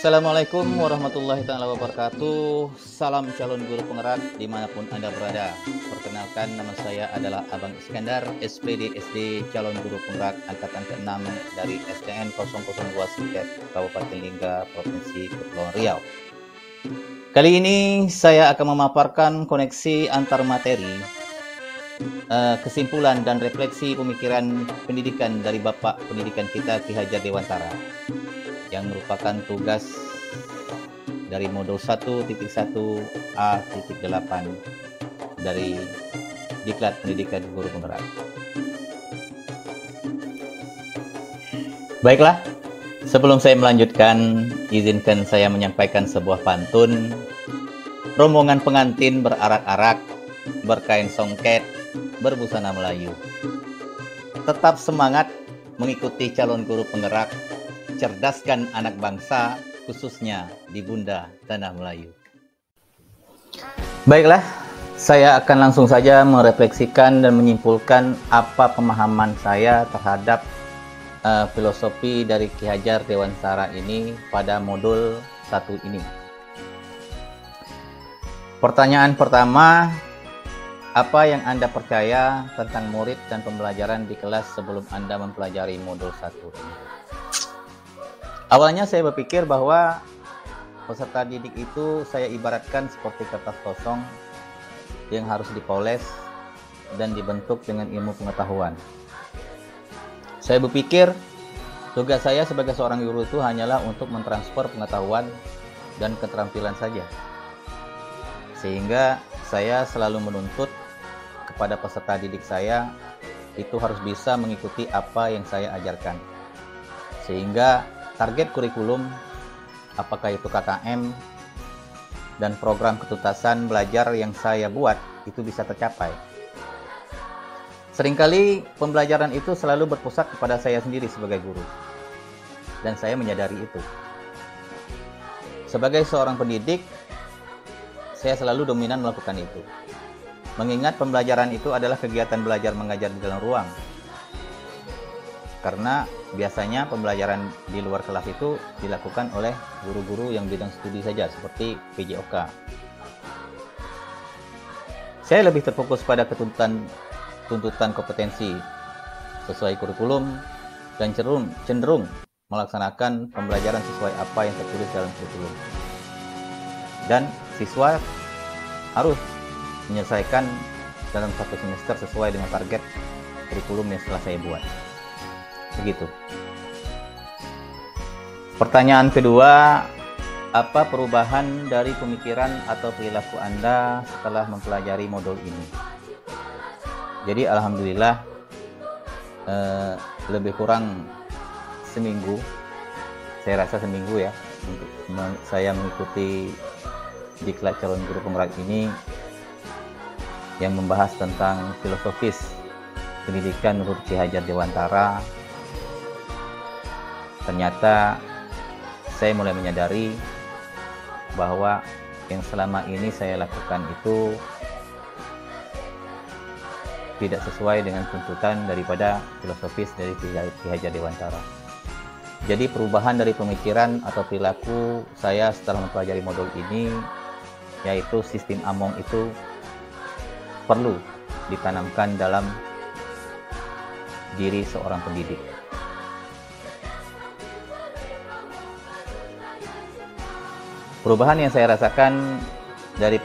Assalamualaikum warahmatullahi wabarakatuh. Salam calon guru penggerak dimanapun Anda berada. Perkenalkan, nama saya adalah Abang Iskandar, SPD SD calon guru penggerak angkatan ke-6 dari STN 002 Siket, Kabupaten Lingga, Provinsi Kepulauan Riau. Kali ini saya akan memaparkan koneksi antar materi, kesimpulan dan refleksi pemikiran pendidikan dari Bapak Pendidikan kita Ki Hajar Dewantara, yang merupakan tugas dari modul 1.1A.8 dari Diklat Pendidikan Guru Penggerak. Baiklah, sebelum saya melanjutkan, izinkan saya menyampaikan sebuah pantun. Rombongan pengantin berarak-arak, berkain songket, berbusana Melayu. Tetap semangat mengikuti calon guru penggerak, cerdaskan anak bangsa, khususnya di Bunda Tanah Melayu. Baiklah, saya akan langsung saja merefleksikan dan menyimpulkan apa pemahaman saya terhadap filosofi dari Ki Hajar Dewantara ini pada modul 1 ini. Pertanyaan pertama, apa yang Anda percaya tentang murid dan pembelajaran di kelas sebelum Anda mempelajari modul 1 ini? Awalnya saya berpikir bahwa peserta didik itu saya ibaratkan seperti kertas kosong yang harus dipoles dan dibentuk dengan ilmu pengetahuan. Saya berpikir tugas saya sebagai seorang guru itu hanyalah untuk mentransfer pengetahuan dan keterampilan saja. Sehingga saya selalu menuntut kepada peserta didik saya itu harus bisa mengikuti apa yang saya ajarkan. Sehingga target kurikulum, apakah itu KKM dan program ketuntasan belajar yang saya buat, itu bisa tercapai. Seringkali pembelajaran itu selalu berpusat kepada saya sendiri sebagai guru, dan saya menyadari itu. Sebagai seorang pendidik, saya selalu dominan melakukan itu. Mengingat pembelajaran itu adalah kegiatan belajar mengajar di dalam ruang. Karena biasanya pembelajaran di luar kelas itu dilakukan oleh guru-guru yang bidang studi saja, seperti PJOK. Saya lebih terfokus pada tuntutan kompetensi sesuai kurikulum dan cenderung melaksanakan pembelajaran sesuai apa yang tertulis dalam kurikulum. Dan siswa harus menyelesaikan dalam satu semester sesuai dengan target kurikulum yang setelah saya buat. Begitu. Pertanyaan kedua, apa perubahan dari pemikiran atau perilaku Anda setelah mempelajari modul ini? Jadi alhamdulillah lebih kurang seminggu, saya rasa seminggu ya, untuk saya mengikuti Diklat Calon Guru Penggerak ini yang membahas tentang filosofis pendidikan menurut Ki Hajar Dewantara. Ternyata saya mulai menyadari bahwa yang selama ini saya lakukan itu tidak sesuai dengan tuntutan daripada filosofis dari Ki Hajar Dewantara. Jadi perubahan dari pemikiran atau perilaku saya setelah mempelajari modul ini, yaitu sistem Among itu perlu ditanamkan dalam diri seorang pendidik. Perubahan yang saya rasakan dari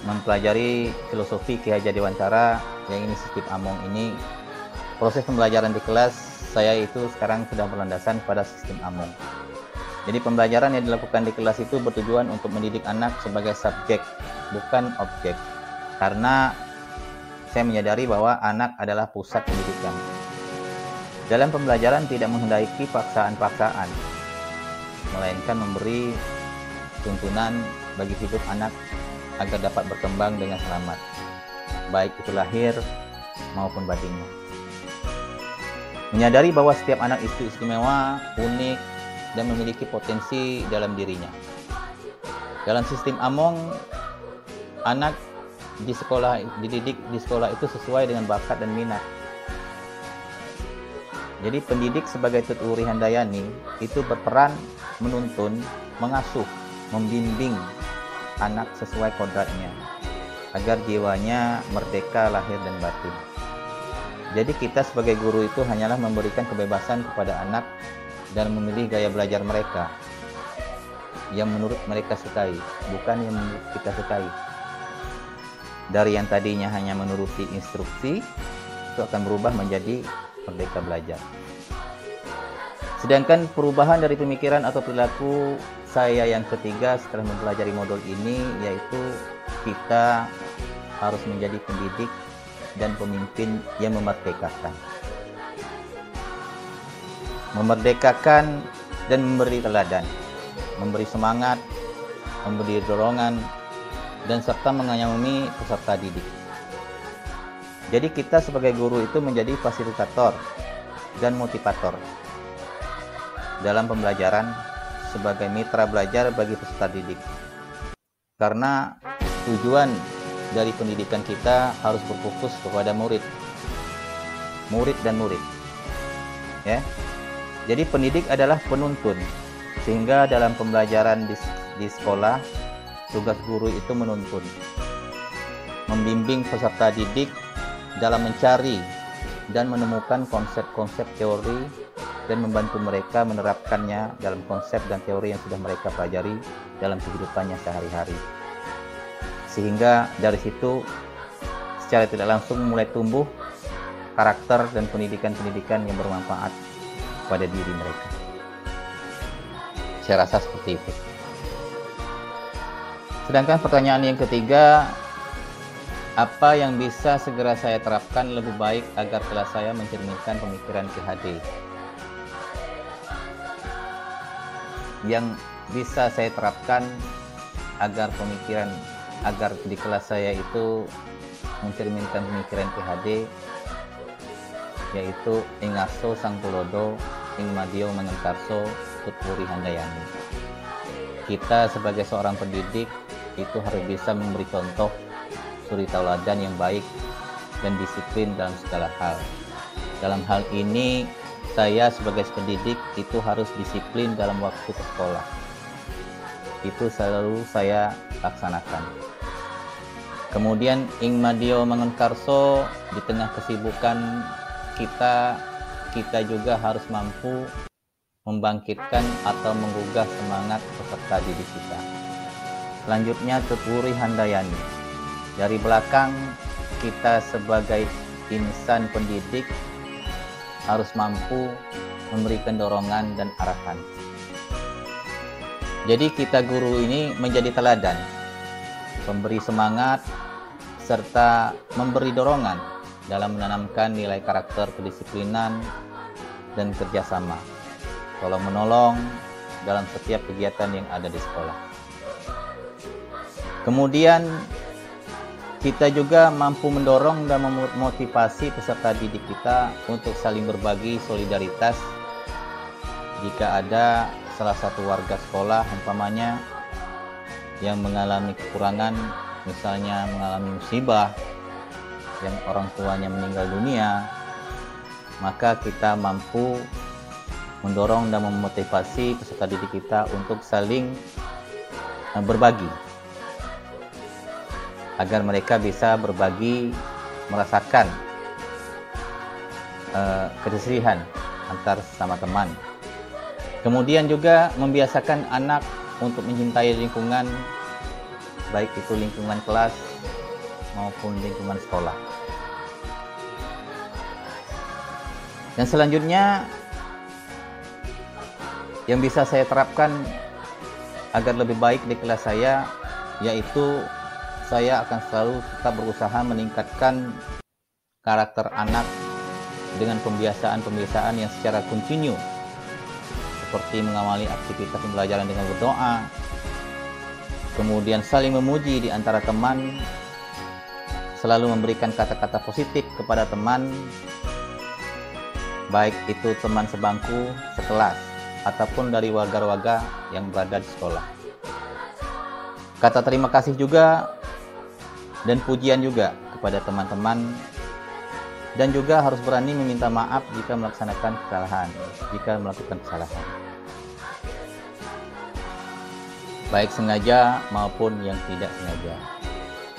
mempelajari filosofi Ki Hajar Dewantara yang ini sistem Among ini, proses pembelajaran di kelas saya itu sekarang sudah berlandasan pada sistem Among. Jadi pembelajaran yang dilakukan di kelas itu bertujuan untuk mendidik anak sebagai subjek, bukan objek. Karena saya menyadari bahwa anak adalah pusat pendidikan. Dalam pembelajaran tidak menghendaki paksaan-paksaan, melainkan memberi tuntunan bagi hidup anak agar dapat berkembang dengan selamat, baik itu lahir maupun batinnya. Menyadari bahwa setiap anak itu istimewa, unik, dan memiliki potensi dalam dirinya. Dalam sistem Among, anak dididik di sekolah itu sesuai dengan bakat dan minat. Jadi pendidik sebagai Tuturi Handayani itu berperan menuntun mengasuh, membimbing anak sesuai kodratnya, agar jiwanya merdeka lahir dan batin. Jadi kita sebagai guru itu hanyalah memberikan kebebasan kepada anak dan memilih gaya belajar mereka yang menurut mereka sukai, bukan yang menurut kita sukai. Dari yang tadinya hanya menuruti instruksi, itu akan berubah menjadi merdeka belajar. Sedangkan perubahan dari pemikiran atau perilaku saya yang ketiga setelah mempelajari modul ini, yaitu kita harus menjadi pendidik dan pemimpin yang memerdekakan. Memerdekakan dan memberi teladan, memberi semangat, memberi dorongan, dan serta mengayomi peserta didik. Jadi kita sebagai guru itu menjadi fasilitator dan motivator dalam pembelajaran sebagai mitra belajar bagi peserta didik. Karena tujuan dari pendidikan kita harus berfokus kepada murid dan murid. Ya. Jadi pendidik adalah penuntun, sehingga dalam pembelajaran di sekolah, tugas guru itu menuntun, membimbing peserta didik dalam mencari dan menemukan konsep-konsep teori dan membantu mereka menerapkannya dalam konsep dan teori yang sudah mereka pelajari dalam kehidupannya sehari-hari. Sehingga dari situ secara tidak langsung mulai tumbuh karakter dan pendidikan-pendidikan yang bermanfaat pada diri mereka. Saya rasa seperti itu. Sedangkan pertanyaan yang ketiga, apa yang bisa segera saya terapkan lebih baik agar kelas saya mencerminkan pemikiran PhD? Yang bisa saya terapkan agar di kelas saya itu mencerminkan pemikiran PhD, yaitu ing arso sang tulodo, ing madya mangentarso tutwuri handayani. Kita sebagai seorang pendidik itu harus bisa memberi contoh suri tauladan yang baik dan disiplin dalam segala hal. Dalam hal ini saya sebagai pendidik itu harus disiplin dalam waktu ke sekolah. Itu selalu saya laksanakan. Kemudian ing madya mangentarso, di tengah kesibukan kita juga harus mampu membangkitkan atau menggugah semangat peserta didik kita. Selanjutnya tutwuri handayani. Dari belakang kita sebagai insan pendidik harus mampu memberikan dorongan dan arahan. Jadi kita guru ini menjadi teladan, memberi semangat serta memberi dorongan dalam menanamkan nilai karakter kedisiplinan dan kerjasama, tolong menolong dalam setiap kegiatan yang ada di sekolah. Kemudian kita juga mampu mendorong dan memotivasi peserta didik kita untuk saling berbagi solidaritas jika ada salah satu warga sekolah umpamanya yang mengalami kekurangan, misalnya mengalami musibah, yang orang tuanya meninggal dunia, maka kita mampu mendorong dan memotivasi peserta didik kita untuk saling berbagi, agar mereka bisa berbagi, merasakan kesedihan antar sesama teman. Kemudian juga membiasakan anak untuk mencintai lingkungan, baik itu lingkungan kelas maupun lingkungan sekolah. Dan selanjutnya yang bisa saya terapkan agar lebih baik di kelas saya, yaitu saya akan selalu tetap berusaha meningkatkan karakter anak dengan pembiasaan-pembiasaan yang secara kontinu, seperti mengawali aktivitas pembelajaran dengan berdoa, kemudian saling memuji di antara teman, selalu memberikan kata-kata positif kepada teman, baik itu teman sebangku, sekelas, ataupun dari warga-warga yang berada di sekolah. Kata terima kasih juga dan pujian juga kepada teman-teman, dan juga harus berani meminta maaf jika melakukan kesalahan. baik sengaja maupun yang tidak sengaja.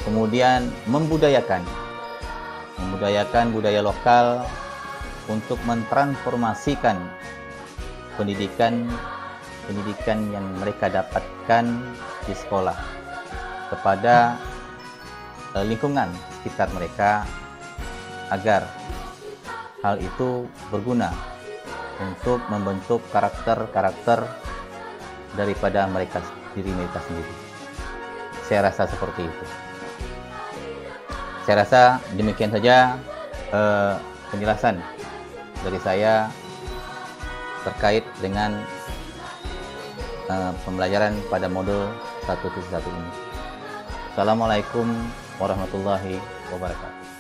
Kemudian membudayakan budaya lokal untuk mentransformasikan pendidikan yang mereka dapatkan di sekolah kepada lingkungan sekitar mereka, agar hal itu berguna untuk membentuk karakter daripada diri mereka sendiri. Saya rasa seperti itu. Saya rasa demikian saja penjelasan dari saya terkait dengan pembelajaran pada modul 1.1 ini. Assalamualaikum warahmatullahi wabarakatuh.